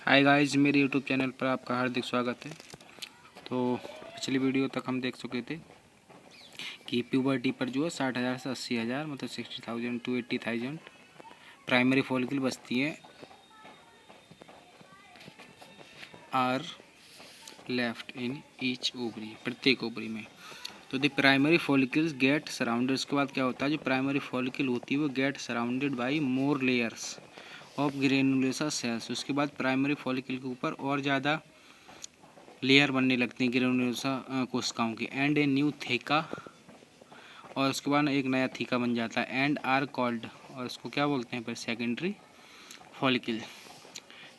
Hi guys, मेरे YouTube channel पर आपका हार्दिक स्वागत है। तो पिछली वीडियो तक हम देख चुके थे कि प्यूबर्टी पर जो है 60,000 से 80,000 मतलब 60,000 to 80,000 प्राइमरी फॉलिकल बचती हैं are left in each ovary, प्रत्येक ओवरी में। तो the primary follicles get surrounded, उसके बाद क्या होता है, जो प्राइमरी फॉलिकल होती है वो get surrounded by more layers of granulosa cells. उसके बाद प्राइमरी फॉलिकल के ऊपर और ज़्यादा लेयर बनने लगती हैं ग्रेनुलोसा कोशिकाओं की। एंड ए न्यू थीका, और उसके बाद एक नया थीका बन जाता है। एंड आर कॉल्ड, और इसको क्या बोलते हैं फिर, सेकेंडरी फॉलिकल।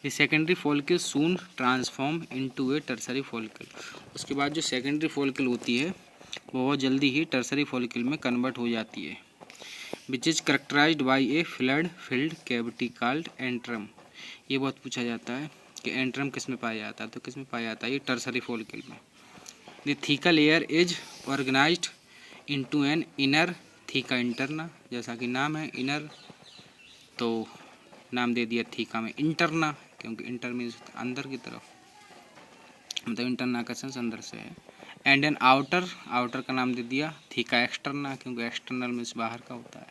ये सेकेंडरी फॉलिकल सून ट्रांसफॉर्म इनटू ए टर्सरी फॉलिकल। उसके बाद जो सेकेंडरी फॉलिकल होती है वो बहुत जल्दी ही टर्सरी फॉलिकल में कन्वर्ट हो जाती है, which is characterised by a flood filled cavity called antrum. ये बहुत पूछा जाता है कि एंट्रम किस में पाया जाता है, तो किस में पाया जाता है, ये टर्सरी फॉलिकल में। The theca layer is organised into an inner theca interna, जैसा कि नाम है इनर, तो नाम दे दिया थीका में इंटरना, क्योंकि इंटर मीन्स अंदर की तरफ, मतलब इंटरना का सेंस अंदर से है। एंड एन आउटर, आउटर का नाम दे दिया थीका एक्सटर्ना, क्योंकि एक्सटर्नल मीन्स बाहर का होता है।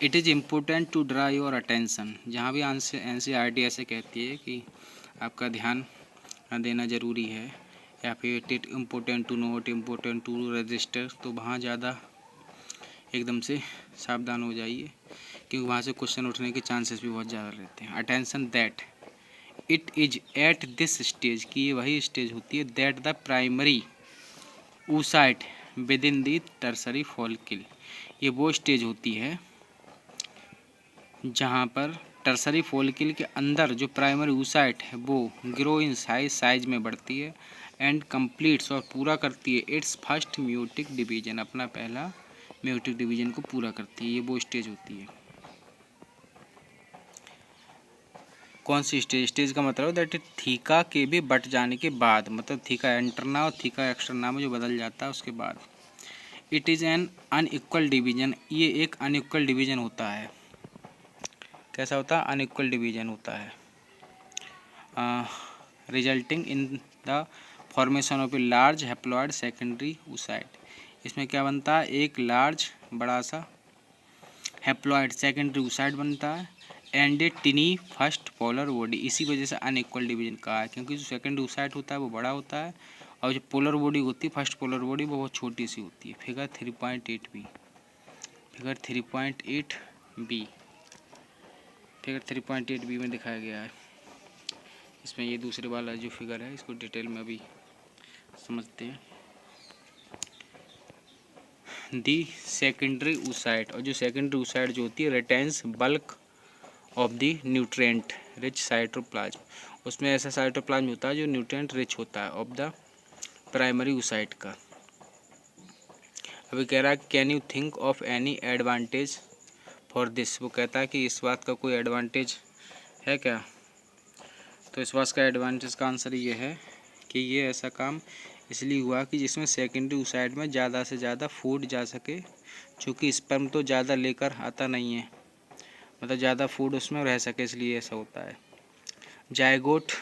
It is important to draw your attention, जहाँ भी NCERT ऐसे कहती है कि आपका ध्यान देना ज़रूरी है, या फिर it important to note, important to register, तो वहाँ ज़्यादा एकदम से सावधान हो जाइए, क्योंकि वहाँ से क्वेश्चन उठने के चांसेस भी बहुत ज़्यादा रहते हैं। Attention that it is at this stage, की ये वही स्टेज होती है, that the primary oocyte with in the tertiary follicle, ये वो स्टेज होती है जहाँ पर टर्सरी फॉलिकल के अंदर जो प्राइमरी oocyte है वो ग्रो इन साइज में बढ़ती है। एंड कंप्लीट्स, और पूरा करती है, इट्स फर्स्ट म्यूटिक डिवीजन, अपना पहला म्यूटिक डिवीजन को पूरा करती है। ये वो स्टेज होती है। कौन सी स्टेज? स्टेज का मतलब दैट थीका के भी बट जाने के बाद, मतलब थीका इंटरना और थीका एक्सटर्ना में जो बदल जाता है उसके बाद। It is an unequal division, ये एक अनइक्वल डिवीजन होता है। कैसा होता है? अनइक्वल डिवीजन होता है, resulting in the formation of a large haploid secondary oocyte। इसमें क्या बनता है? एक लार्ज बड़ा सा हैप्लॉइड सेकेंडरी oocyte बनता है, and A टिनी first polar body. इसी वजह से अनइक्वल डिवीजन कहा है, क्योंकि जो सेकेंडरी oocyte होता है वो बड़ा होता है, और जो पोलर बॉडी होती है, फर्स्ट पोलर बॉडी, वो बहुत छोटी सी होती है। Figure 3.8b, figure 3.8b, figure 3.8b में दिखाया गया है। इसमें ये दूसरे वाला जो फिगर है इसको डिटेल में अभी समझते हैं। दी सेकेंडरी oocyte, और जो सेकेंडरी oocyte जो होती है, रिटेंस bulk of the nutrient rich cytoplasm. उसमें ऐसा साइटोप्लाज्म होता है जो न्यूट्रिएंट रिच होता है ऑफ द प्राइमरी oocyte का। अभी कह रहा है can you think of any advantage for this, वो कहता है कि इस बात का कोई एडवांटेज है क्या? तो इस बात का एडवांटेज का आंसर ये है कि ये ऐसा काम इसलिए हुआ कि जिसमें सेकेंडरी oocyte में ज़्यादा से ज़्यादा फूड जा सके, चूँकि स्पर्म तो ज़्यादा लेकर आता नहीं है, मतलब ज़्यादा फूड उसमें रह सके, इसलिए ऐसा होता है। जायगोट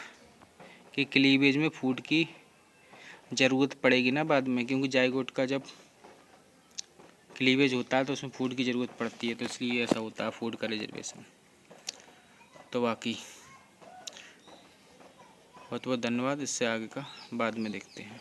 के क्लीवेज में फूड की ज़रूरत पड़ेगी ना बाद में, क्योंकि जायगोट का जब क्लीवेज होता है तो उसमें फूड की ज़रूरत पड़ती है, तो इसलिए ऐसा होता है फूड का रिजर्वेशन। तो बाकी बहुत बहुत धन्यवाद, इससे आगे का बाद में देखते हैं।